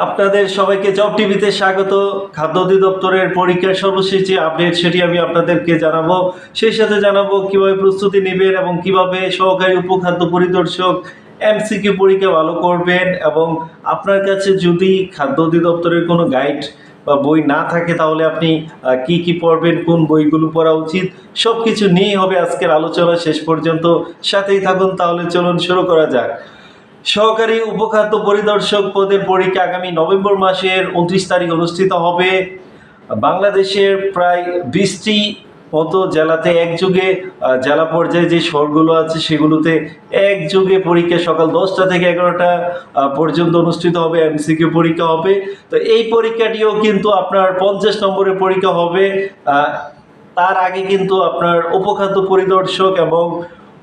আপনাদের সবাইকে জব টিভিতে স্বাগত। খাদ্য অধিদপ্তরের পরীক্ষার সর্বশেষ যে আপডেট সেটি আমি আপনাদেরকে জানাবো। সেই সাথে জানাবো কিভাবে প্রস্তুতি নেবেন এবং কিভাবে সহকারী উপখাদ্য পরিদর্শক এমসিকিউ পরীক্ষা ভালো করবেন। এবং আপনার কাছে যদি খাদ্য অধিদপ্তরের কোনো গাইড বা বই না থাকে তাহলে আপনি কি কি পড়বেন, কোন বইগুলো পড়া উচিত, সব কিছু নিয়েই হবে আজকের আলোচনা। শেষ পর্যন্ত সাথেই থাকুন। তাহলে চলুন শুরু করা যাক। সহকারী উপখাদ্য পরিদর্শক পদের পরীক্ষা আগামী নভেম্বর মাসের 29 তারিখ অনুষ্ঠিত হবে। বাংলাদেশের প্রায় 20টি মতো জেলাতে একযোগে জেলা পর্যায়ে যে শহরগুলো আছে সেগুলোতে একযোগে পরীক্ষা সকাল 10টা থেকে 11টা পর্যন্ত অনুষ্ঠিত হবে। এমসিকিউ পরীক্ষা হবে। তো এই পরীক্ষাটিও কিন্তু আপনার 50 নম্বরের পরীক্ষা হবে। তার আগে কিন্তু আপনার উপখাদ্য পরিদর্শক এবং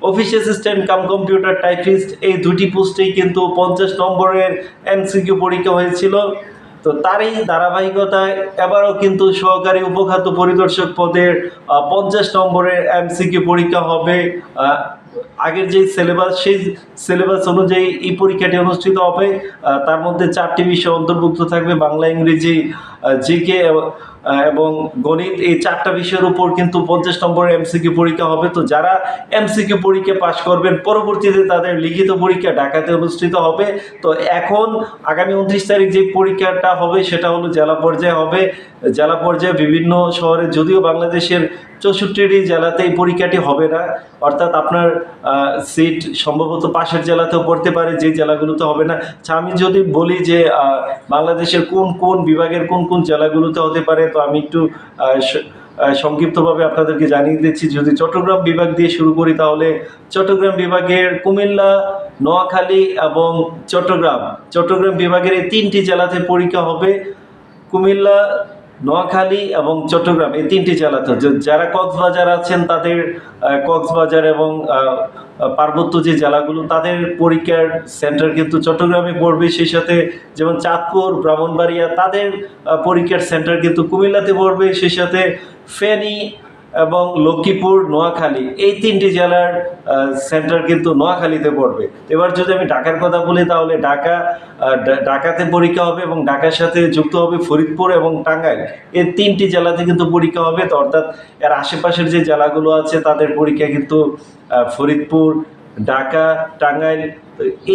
office assistant cum computer typist এই দুটি পোস্টেই কিন্তু 50 নম্বরের এমসিকিউ পরীক্ষা হয়েছিল। তো তারই ধারাবাহিকতায় এবারও কিন্তু সহকারী উপখাদ্য পরিদর্শক পদের 50 নম্বরের এমসিকিউ পরীক্ষা হবে। আগের যে সিলেবাস সেই সিলেবাস অনুযায়ী এই পরীক্ষাটি অনুষ্ঠিত হবে। তার মধ্যে 4টি বিষয় অন্তর্ভুক্ত থাকবে: বাংলা, ইংরেজি, জিকে এবং গণিত। এই 4টা বিষয়ের উপর কিন্তু 50 নম্বরের এমসিকিউ পরীক্ষা হবে। তো যারা এমসিকিউ পরীক্ষা পাশ করবেন পরবর্তীতে তাদের লিখিত পরীক্ষা ঢাকাতে অনুষ্ঠিত হবে। তো এখন আগামী 29 তারিখ যে পরীক্ষাটা হবে সেটা হলো জেলা পর্যায়ে হবে। জেলা পর্যায়ে বিভিন্ন শহরে, যদিও বাংলাদেশের 64টি জেলাতে এই পরীক্ষাটি হবে না, অর্থাৎ আপনার সিট সম্ভবত পাশের জেলাতেও পড়তে পারে, যে জেলাগুলোতে হবে না। আমি যদি বলি যে বাংলাদেশের কোন কোন বিভাগের কোন কোন জেলাগুলোতে হতে পারে, তো আমি একটু সংক্ষিপ্তভাবে আপনাদেরকে জানিয়ে দিচ্ছি। যদি চট্টগ্রাম বিভাগ দিয়ে শুরু করি তাহলে চট্টগ্রাম বিভাগের কুমিল্লা, নোয়াখালী এবং চট্টগ্রাম বিভাগের এই 3টি জেলাতে পরীক্ষা হবে। কুমিল্লা, নোয়াখালী এবং চট্টগ্রাম এই 3টি জেলাতে। যারা কক্সবাজার আছেন তাদের কক্সবাজার এবং পার্বত্য যে জেলাগুলো তাদের পরীক্ষার সেন্টার কিন্তু চট্টগ্রামে পড়বে। সেই সাথে যেমন চাঁদপুর, ব্রাহ্মণবাড়িয়া তাদের পরীক্ষার সেন্টার কিন্তু কুমিল্লাতে পড়বে। সেই সাথে ফেনী এবং লক্ষ্মীপুর, নোয়াখালী এই 3টি জেলার সেন্টার কিন্তু নোয়াখালীতে পড়বে। এবার যদি আমি ঢাকার কথা বলি তাহলে ঢাকাতে পরীক্ষা হবে এবং ঢাকার সাথে যুক্ত হবে ফরিদপুর এবং টাঙ্গাইল। এই 3টি জেলাতে কিন্তু পরীক্ষা হবে। তো অর্থাৎ এর আশেপাশের যে জেলাগুলো আছে তাদের পরীক্ষা কিন্তু ফরিদপুর, ঢাকা, টাঙ্গাইল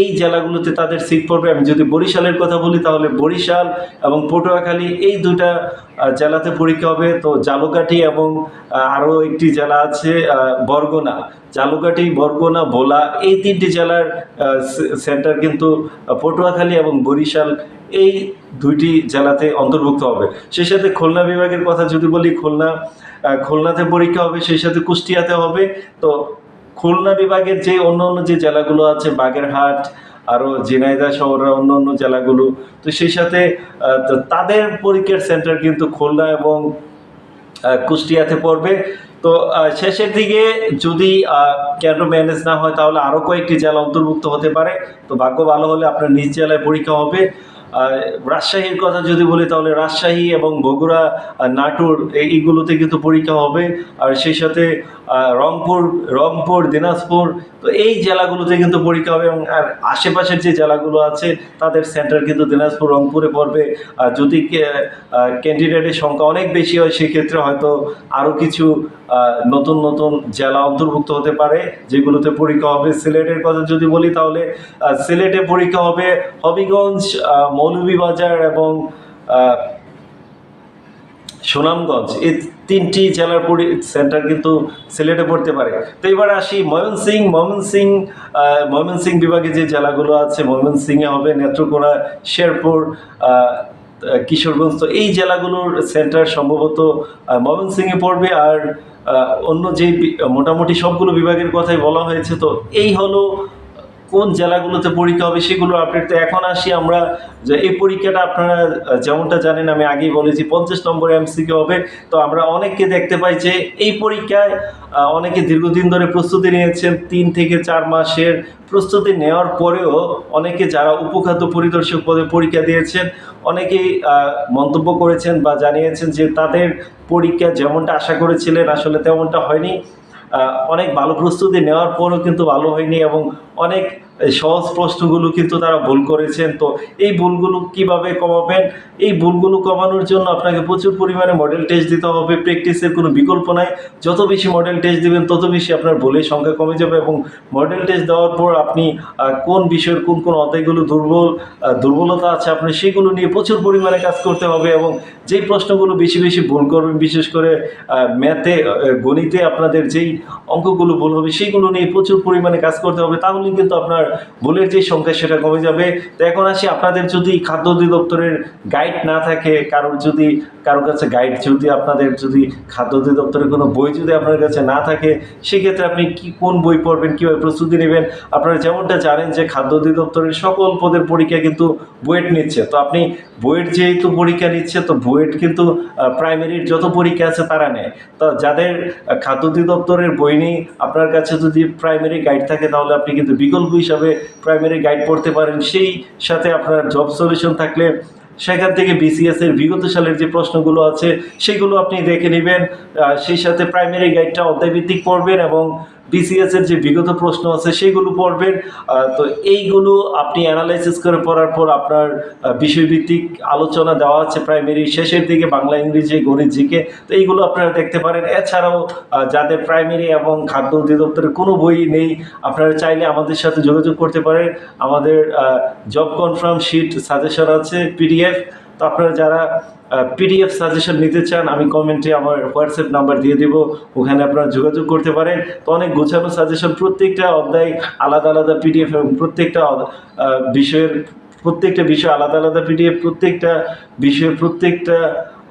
এই জেলাগুলোতে তাদের সিট পড়বে। আমি যদি বরিশালের কথা বলি তাহলে বরিশাল এবং পটুয়াখালী এই দুইটা জেলাতে পরীক্ষা হবে। তো ঝালকাঠি এবং আরও একটি জেলা আছে বরগুনা, ঝালকাঠি, বরগুনা, ভোলা এই 3টি জেলার সেন্টার কিন্তু পটুয়াখালী এবং বরিশাল এই 2টি জেলাতে অন্তর্ভুক্ত হবে। সেই সাথে খুলনা বিভাগের কথা যদি বলি, খুলনাতে পরীক্ষা হবে। সেই সাথে কুষ্টিয়াতে হবে। তো খুলনা বিভাগের যে অন্য যে জেলাগুলো আছে, বাগেরহাট, আরও ঝিনাইদহ শহরের অন্য জেলাগুলো, তো সেই সাথে তাদের পরীক্ষার সেন্টার কিন্তু খুলনা এবং কুষ্টিয়াতে পড়বে। তো শেষের দিকে যদি কেন ম্যানেজ না হয় তাহলে আরও কয়েকটি জেলা অন্তর্ভুক্ত হতে পারে। তো ভাগ্য ভালো হলে আপনার নিজ জেলায় পরীক্ষা হবে। রাজশাহীর কথা যদি বলি তাহলে রাজশাহী এবং বগুড়া, নাটোর এইগুলোতে কিন্তু পরীক্ষা হবে। আর সেই সাথে রংপুর, দিনাজপুর তো এই জেলাগুলোতে কিন্তু পরীক্ষা হবে। এবং আর আশেপাশের যে জেলাগুলো আছে তাদের সেন্টার কিন্তু দিনাজপুর, রংপুরে পড়বে। আর যদি ক্যান্ডিডেটের সংখ্যা অনেক বেশি হয় সেক্ষেত্রে হয়তো আরও কিছু নতুন নতুন জেলা অন্তর্ভুক্ত হতে পারে যেগুলোতে পরীক্ষা হবে। সিলেটের কথা যদি বলি তাহলে সিলেটে পরীক্ষা হবে হবিগঞ্জ, মৌলভীবাজার এবং সুনামগঞ্জ এই 3টি জেলার সেন্টার কিন্তু সিলেটে পড়তে পারে। তো এবার আসি ময়মনসিংহ বিভাগে যে জেলাগুলো আছে, ময়মনসিংহে হবে নেত্রকোনা, শেরপুর, কিশোরগঞ্জ। তো এই জেলাগুলোর সেন্টার সম্ভবত ময়মনসিংহে পড়বে। আর অন্য যেই মোটামুটি সবগুলো বিভাগের কথাই বলা হয়েছে। তো এই হলো কোন জেলাগুলোতে পরীক্ষা হবে সেগুলো আপডেট। তো এখন আসি আমরা যে এই পরীক্ষাটা আপনারা যেমনটা জানেন, আমি আগেই বলেছি 50 নম্বর এমসিকিউ হবে। তো আমরা অনেককে দেখতে পাই যে এই পরীক্ষায় অনেকে দীর্ঘদিন ধরে প্রস্তুতি নিয়েছেন, 3 থেকে 4 মাসের প্রস্তুতি নেওয়ার পরেও অনেকে যারা উপখাদ্য পরিদর্শক পদে পরীক্ষা দিয়েছেন অনেকেই মন্তব্য করেছেন বা জানিয়েছেন যে তাদের পরীক্ষা যেমনটা আশা করেছিলেন আসলে তেমনটা হয়নি। অনেক ভালো প্রস্তুতি নেওয়ার পরও কিন্তু ভালো হয়নি এবং অনেক এই সহজ প্রশ্নগুলো কিন্তু তারা ভুল করেছেন। তো এই ভুলগুলো কিভাবে কমাবেন? এই ভুলগুলো কমানোর জন্য আপনাকে প্রচুর পরিমাণে মডেল টেস্ট দিতে হবে, প্র্যাকটিসের কোনো বিকল্প নাই। যত বেশি মডেল টেস্ট দিবেন তত বেশি আপনার ভুলের সংখ্যা কমে যাবে, এবং মডেল টেস্ট দেওয়ার পর আপনি কোন বিষয়ের কোন কোন অধ্যায়গুলো দুর্বলতা আছে আপনার সেগুলো নিয়ে প্রচুর পরিমাণে কাজ করতে হবে, এবং যেই প্রশ্নগুলো বেশি বেশি ভুল করবেন, বিশেষ করে ম্যাথে, গণিতে আপনাদের যেই অঙ্কগুলো ভুল হবে সেইগুলো নিয়ে প্রচুর পরিমাণে কাজ করতে হবে, তাহলে কিন্তু আপনার ভুলের যে সংখ্যা সেটা কমে যাবে। তো এখন আসি, আপনাদের যদি খাদ্য অধিদপ্তরের গাইড না থাকে, কারোর কাছে গাইড যদি আপনাদের যদি খাদ্য অধিদপ্তরের কোনো বই যদি আপনার কাছে না থাকে, সেক্ষেত্রে আপনি কোন বই পড়বেন, কীভাবে প্রস্তুতি নেবেন? আপনারা যেমনটা জানেন যে খাদ্য অধিদপ্তরের সকল পদের পরীক্ষা কিন্তু বুয়েট নিচ্ছে। তো আপনি বুয়েট যেহেতু পরীক্ষা নিচ্ছে, তো বুয়েট কিন্তু প্রাইমারির যত পরীক্ষা আছে তারা নেয়। তো যাদের খাদ্য অধিদপ্তরের বই নেই, আপনার কাছে যদি প্রাইমারি গাইড থাকে, তাহলে আপনি কিন্তু বিকল্প হিসাবে প্রাইমারি গাইড পড়তে পারেন। সেই সাথে আপনার জব সলিউশন থাকলে সেখান থেকে বিসিএস এর বিগত সালের যে প্রশ্নগুলো আছে সেগুলো আপনি দেখে নেবেন। সেই সাথে প্রাইমারি গাইডটা অধ্যায়ভিত্তিক পড়বেন, এবং বিসিএস এর যে বিগত প্রশ্ন আছে সেগুলো পড়বেন। তো এইগুলো আপনি অ্যানালাইসিস করে পড়ার পর আপনার বিষয়ভিত্তিক আলোচনা দেওয়া আছে প্রাইমারি শেষের দিকে, বাংলা, ইংরেজি, গণিত, জিকে। তো এইগুলো আপনারা দেখতে পারেন। এছাড়াও যাদের প্রাইমারি এবং খাদ্য অধিদপ্তরের কোনো বই নেই, আপনারা চাইলে আমাদের সাথে যোগাযোগ করতে পারেন। আমাদের জব কনফার্ম শিট সাজেশন আছে, পিডিএফ। তো আপনারা যারা পিডিএফ সাজেশন নিতে চান, আমি কমেন্টে আমার হোয়াটসঅ্যাপ নাম্বার দিয়ে দেবো, ওখানে আপনারা যোগাযোগ করতে পারেন। তো অনেক গোছানো সাজেশন, প্রত্যেকটা অধ্যায় আলাদা আলাদা পিডিএফ, এবং প্রত্যেকটা বিষয় আলাদা আলাদা পিডিএফ, প্রত্যেকটা বিষয়ের প্রত্যেকটা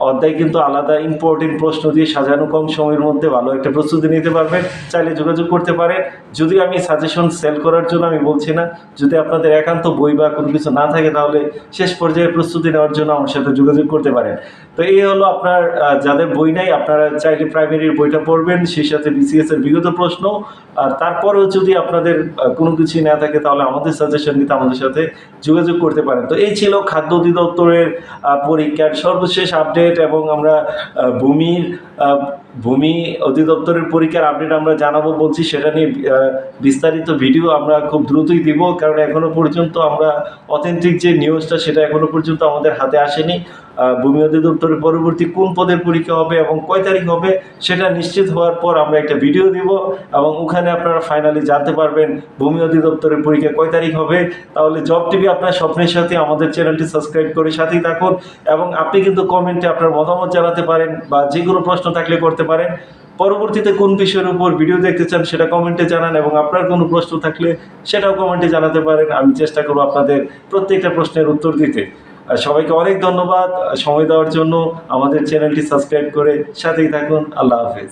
অধ্যায় কিন্তু আলাদা ইম্পর্টেন্ট প্রশ্ন দিয়ে সাজানো, কম সময়ের মধ্যে ভালো একটা প্রস্তুতি নিতে পারবেন। চাইলে যোগাযোগ করতে পারেন। যদিও আমি সাজেশন সেল করার জন্য আমি বলছি না, যদি আপনাদের একান্ত বই বা কোনো কিছু না থাকে, তাহলে শেষ পর্যায়ে প্রস্তুতি নেওয়ার জন্য আমার সাথে যোগাযোগ করতে পারেন। তো এই হলো আপনার যাদের বই নাই, আপনারা চাইলে প্রাইমারির বইটা পড়বেন, সেই সাথে বিসিএস এর বিগত প্রশ্ন। আর তারপরেও যদি আপনাদের কোনো কিছুই না থাকে, তাহলে আমাদের সাজেশন নিতে আমাদের সাথে যোগাযোগ করতে পারেন। তো এই ছিল খাদ্য অধিদপ্তরের পরীক্ষার সর্বশেষ আপডেট, এবং আমরা ভূমি অধিদপ্তরের পরীক্ষার আপডেট আমরা জানাবো বলছি, সেটা নিয়ে বিস্তারিত ভিডিও আমরা খুব দ্রুতই দিব, কারণ এখনো পর্যন্ত আমরা অথেন্টিক যে নিউজটা সেটা এখনো পর্যন্ত আমাদের হাতে আসেনি। ভূমি অধিদপ্তরের পরবর্তী কোন পদের পরীক্ষা হবে এবং কয় তারিখ হবে সেটা নিশ্চিত হওয়ার পর আমরা একটা ভিডিও দিব, এবং ওখানে আপনারা ফাইনালি জানতে পারবেন ভূমি অধিদপ্তরের পরীক্ষা কয় তারিখ হবে। তাহলে জব টিভি আপনার স্বপ্নের সাথে আমাদের চ্যানেলটি সাবস্ক্রাইব করে সাথেই থাকুন, এবং আপনি কিন্তু কমেন্টে আপনার মতামত জানাতে পারেন, বা যে কোনো প্রশ্ন থাকলে করতে পারেন। পরবর্তীতে কোন বিষয়ের উপর ভিডিও দেখতে চান সেটা কমেন্টে জানান, এবং আপনার কোনো প্রশ্ন থাকলে সেটাও কমেন্টে জানাতে পারেন। আমি চেষ্টা করব আপনাদের প্রত্যেকটা প্রশ্নের উত্তর দিতে। সবাইকে অনেক ধন্যবাদ সময় দেওয়ার জন্য। আমাদের চ্যানেলটি সাবস্ক্রাইব করে সাথেই থাকুন। আল্লাহ হাফেজ।